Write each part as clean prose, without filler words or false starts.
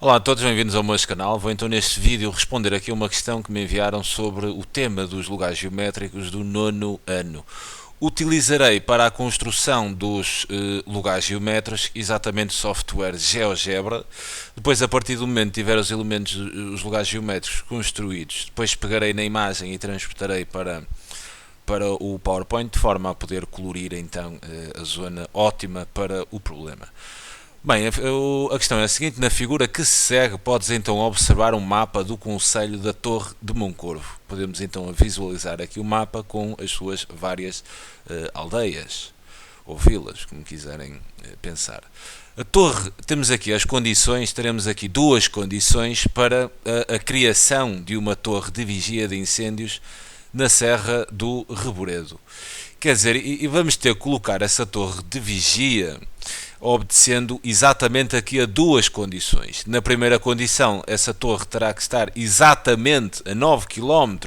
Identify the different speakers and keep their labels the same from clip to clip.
Speaker 1: Olá a todos, bem-vindos ao meu canal. Vou então neste vídeo responder aqui a uma questão que me enviaram sobre o tema dos lugares geométricos do nono ano. Utilizarei para a construção dos lugares geométricos exatamente o software GeoGebra. Depois, a partir do momento que tiver os elementos, os lugares geométricos construídos, depois pegarei na imagem e transportarei para o PowerPoint de forma a poder colorir então a zona ótima para o problema. Bem, a questão é a seguinte: na figura que se segue podes então observar um mapa do concelho da Torre de Moncorvo. Podemos então visualizar aqui o mapa com as suas várias aldeias ou vilas, como quiserem pensar. A torre, temos aqui as condições, teremos aqui duas condições para a criação de uma torre de vigia de incêndios na Serra do Reboredo. Quer dizer, e vamos ter que colocar essa torre de vigia obedecendo exatamente aqui a duas condições. Na primeira condição, essa torre terá que estar exatamente a 9 km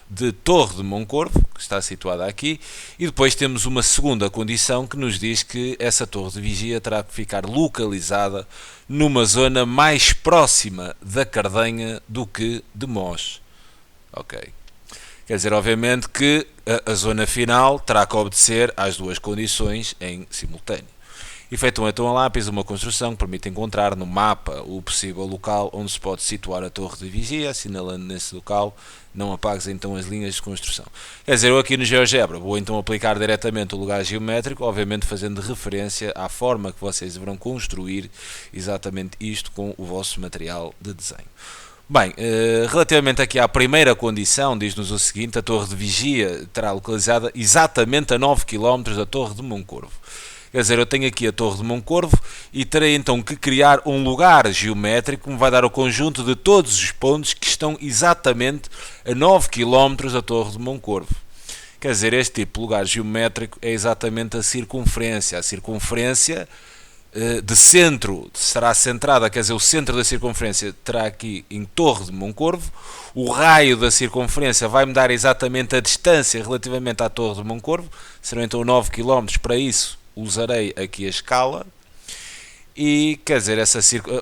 Speaker 1: de Torre de Moncorvo, que está situada aqui, e depois temos uma segunda condição que nos diz que essa torre de vigia terá que ficar localizada numa zona mais próxima da Cardenha do que de Mos. Ok. Quer dizer, obviamente que a zona final terá que obedecer às duas condições em simultâneo. Efetuam então a lápis uma construção que permite encontrar no mapa o possível local onde se pode situar a torre de vigia, assinalando nesse local, não apagues então as linhas de construção. Quer dizer, eu aqui no GeoGebra vou então aplicar diretamente o lugar geométrico, obviamente fazendo referência à forma que vocês deverão construir exatamente isto com o vosso material de desenho. Bem, relativamente aqui à primeira condição, diz-nos o seguinte: a torre de vigia terá localizada exatamente a 9 km da Torre de Moncorvo. Quer dizer, eu tenho aqui a Torre de Moncorvo e terei então que criar um lugar geométrico que me vai dar o conjunto de todos os pontos que estão exatamente a 9 km da Torre de Moncorvo. Quer dizer, este tipo de lugar geométrico é exatamente a circunferência. A circunferência de centro será centrada, quer dizer, o centro da circunferência terá aqui em Torre de Moncorvo. O raio da circunferência vai-me dar exatamente a distância relativamente à Torre de Moncorvo. Serão então 9 km. Para isso usarei aqui a escala e, quer dizer,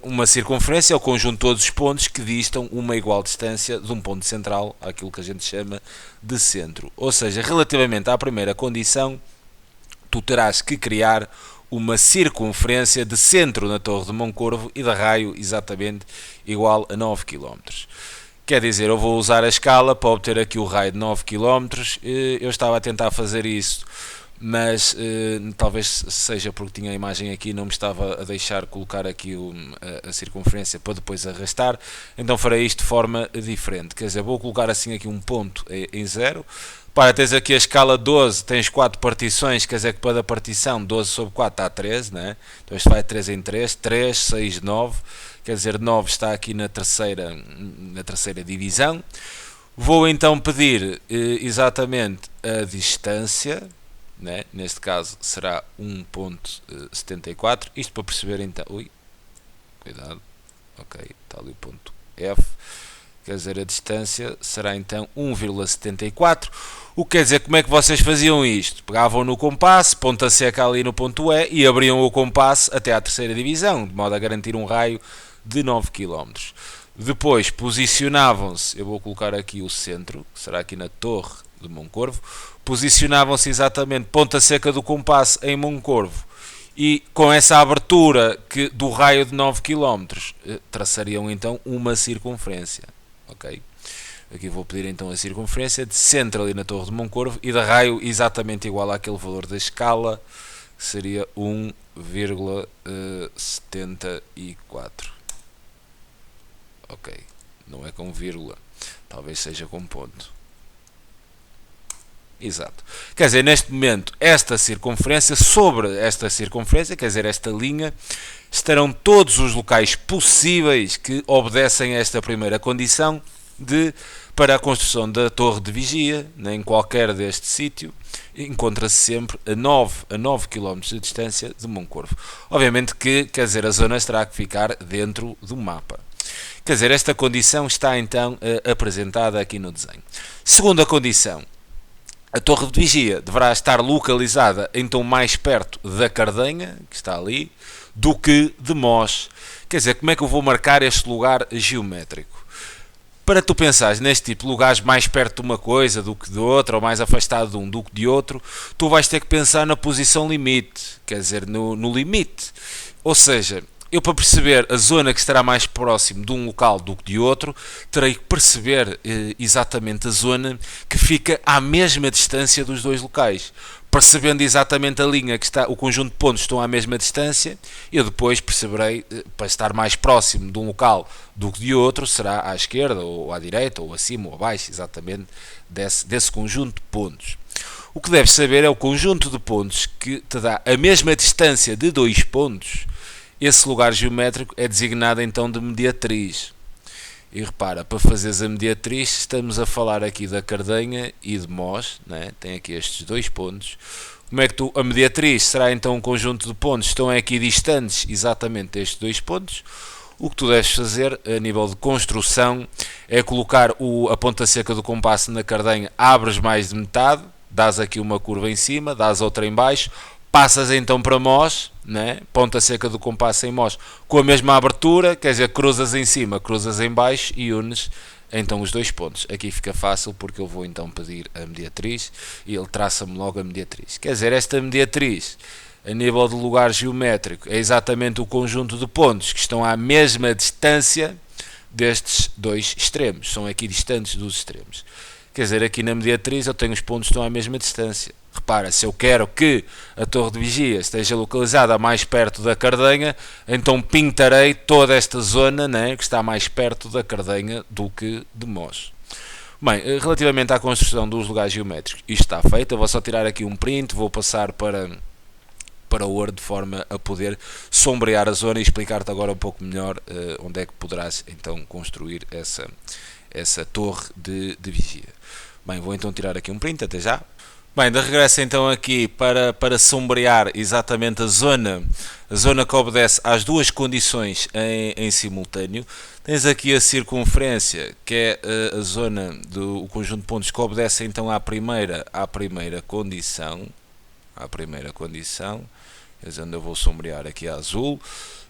Speaker 1: uma circunferência é o conjunto de todos os pontos que distam uma igual distância de um ponto central, aquilo que a gente chama de centro. Ou seja, relativamente à primeira condição, tu terás que criar uma circunferência de centro na Torre de Moncorvo e de raio exatamente igual a 9 km. Quer dizer, eu vou usar a escala para obter aqui o raio de 9 km. Eu estava a tentar fazer isso, mas talvez seja porque tinha a imagem aqui e não me estava a deixar colocar aqui a circunferência para depois arrastar, então farei isto de forma diferente. Quer dizer, vou colocar assim aqui um ponto em 0. Para, tens aqui a escala 12, tens 4 partições, quer dizer que para a partição 12 sobre 4 dá 13, né? Então isto vai 3 em 3, 3, 6, 9, quer dizer 9 está aqui na terceira divisão. Vou então pedir exatamente a distância, né? Neste caso será 1.74, isto para perceber então, cuidado, ok, está ali o ponto F, quer dizer a distância será então 1,74, o que quer dizer, como é que vocês faziam isto? Pegavam no compasso, ponta seca ali no ponto E e abriam o compasso até à terceira divisão, de modo a garantir um raio de 9 km. Depois posicionavam-se, eu vou colocar aqui o centro, que será aqui na Torre de Moncorvo, posicionavam-se exatamente ponta seca do compasso em Moncorvo e com essa abertura do raio de 9 km traçariam então uma circunferência. Ok? Aqui vou pedir então a circunferência de centro ali na Torre de Moncorvo e de raio exatamente igual àquele valor da escala, que seria 1,74. Ok, não é com vírgula, talvez seja com ponto. Exato. Quer dizer, neste momento, esta circunferência, sobre esta circunferência, quer dizer, esta linha, estarão todos os locais possíveis que obedecem a esta primeira condição para a construção da torre de vigia, em qualquer deste sítio, encontra-se sempre a 9 km de distância de Moncorvo. Obviamente que, quer dizer, a zona terá que ficar dentro do mapa. Quer dizer, esta condição está então apresentada aqui no desenho. Segunda condição: a torre de vigia deverá estar localizada então mais perto da Cardenha, que está ali, do que de Mos. Quer dizer, como é que eu vou marcar este lugar geométrico? Para tu pensares neste tipo de lugares mais perto de uma coisa do que de outra, ou mais afastado de um do que de outro, tu vais ter que pensar na posição limite, quer dizer, no limite. Ou seja, eu para perceber a zona que estará mais próximo de um local do que de outro, terei que perceber exatamente a zona que fica à mesma distância dos dois locais. Percebendo exatamente a linha que está, o conjunto de pontos estão à mesma distância, eu depois perceberei, para estar mais próximo de um local do que de outro, será à esquerda, ou à direita, ou acima, ou abaixo, exatamente desse conjunto de pontos. O que deves saber é o conjunto de pontos que te dá a mesma distância de dois pontos. Esse lugar geométrico é designado então de mediatriz. E repara, para fazeres a mediatriz, estamos a falar aqui da Cardenha e de Mos, né? Tem aqui estes dois pontos. Como é que a mediatriz será então um conjunto de pontos que estão aqui distantes exatamente destes dois pontos? O que tu deves fazer a nível de construção é colocar a ponta seca do compasso na Cardenha, abres mais de metade, dás aqui uma curva em cima, dás outra em baixo, passas então para Mos, né? Ponta seca do compasso em Mos, com a mesma abertura, quer dizer, cruzas em cima, cruzas em baixo e unes então os dois pontos. Aqui fica fácil porque eu vou então pedir a mediatriz e ele traça-me logo a mediatriz. Quer dizer, esta mediatriz, a nível de lugar geométrico, é exatamente o conjunto de pontos que estão à mesma distância destes dois extremos, são aqui distantes dos extremos. Quer dizer, aqui na mediatriz eu tenho os pontos que estão à mesma distância. Repara, se eu quero que a torre de vigia esteja localizada mais perto da Cardenha, então pintarei toda esta zona, né, que está mais perto da Cardenha do que de Mos. Bem, relativamente à construção dos lugares geométricos, isto está feito. Eu vou só tirar aqui um print, vou passar para o Word de forma a poder sombrear a zona e explicar-te agora um pouco melhor onde é que poderás então construir essa torre de vigia. Bem, vou então tirar aqui um print, até já. Bem, de regresso então aqui para sombrear exatamente a zona que obedece às duas condições em simultâneo. Tens aqui a circunferência, que é a zona do conjunto de pontos que obedece então à primeira condição. Quer dizer, onde eu vou sombrear aqui a azul.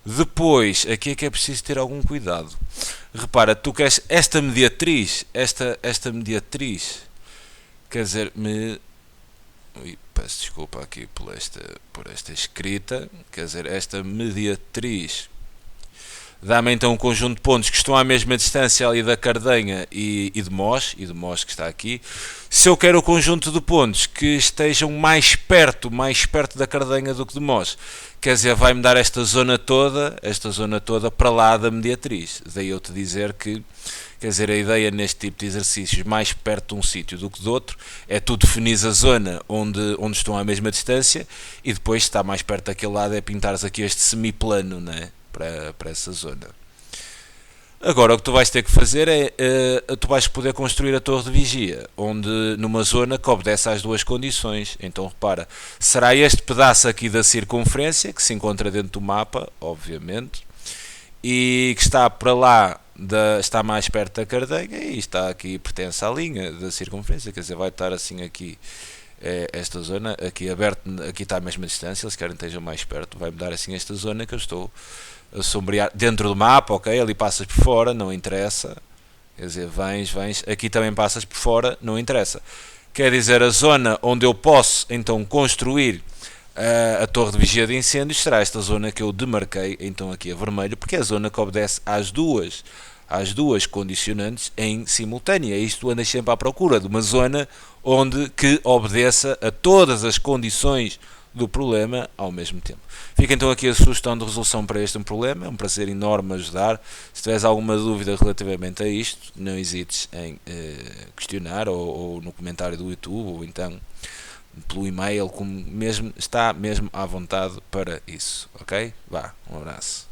Speaker 1: Depois, aqui é que é preciso ter algum cuidado. Repara, tu queres esta mediatriz, quer dizer, peço desculpa aqui por esta escrita, quer dizer, esta mediatriz dá-me então um conjunto de pontos que estão à mesma distância ali da Cardenha e de Mos que está aqui. Se eu quero o conjunto de pontos que estejam mais perto da Cardenha do que de Mos, quer dizer, vai-me dar esta zona toda para lá da mediatriz. Daí eu te dizer que, quer dizer, a ideia neste tipo de exercícios, mais perto de um sítio do que do outro, é tu definires a zona onde estão à mesma distância e depois, se está mais perto daquele lado, é pintares aqui este semiplano, né, para essa zona. Agora o que tu vais ter que fazer é, tu vais poder construir a torre de vigia, numa zona que obedece às duas condições. Então repara, será este pedaço aqui da circunferência, que se encontra dentro do mapa, obviamente, e que está para lá, está mais perto da Cardenha, e está aqui, pertence à linha da circunferência, quer dizer, vai estar assim aqui, esta zona, aqui aberto, aqui está a mesma distância, eles querem que estejam mais perto, vai-me dar assim esta zona que eu estou a sombrear dentro do mapa, ok, ali passas por fora, não interessa, quer dizer, vens, aqui também passas por fora, não interessa. Quer dizer, a zona onde eu posso então construir a torre de vigia de incêndios será esta zona que eu demarquei então aqui a vermelho, porque é a zona que obedece às duas condicionantes em simultâneo. É isto, tu andas sempre à procura de uma zona que obedeça a todas as condições do problema ao mesmo tempo. Fica então aqui a sugestão de resolução para este problema. É um prazer enorme ajudar. Se tiveres alguma dúvida relativamente a isto, não hesites em questionar ou no comentário do YouTube ou então pelo e-mail, como mesmo, está mesmo à vontade para isso, ok? Vá, um abraço.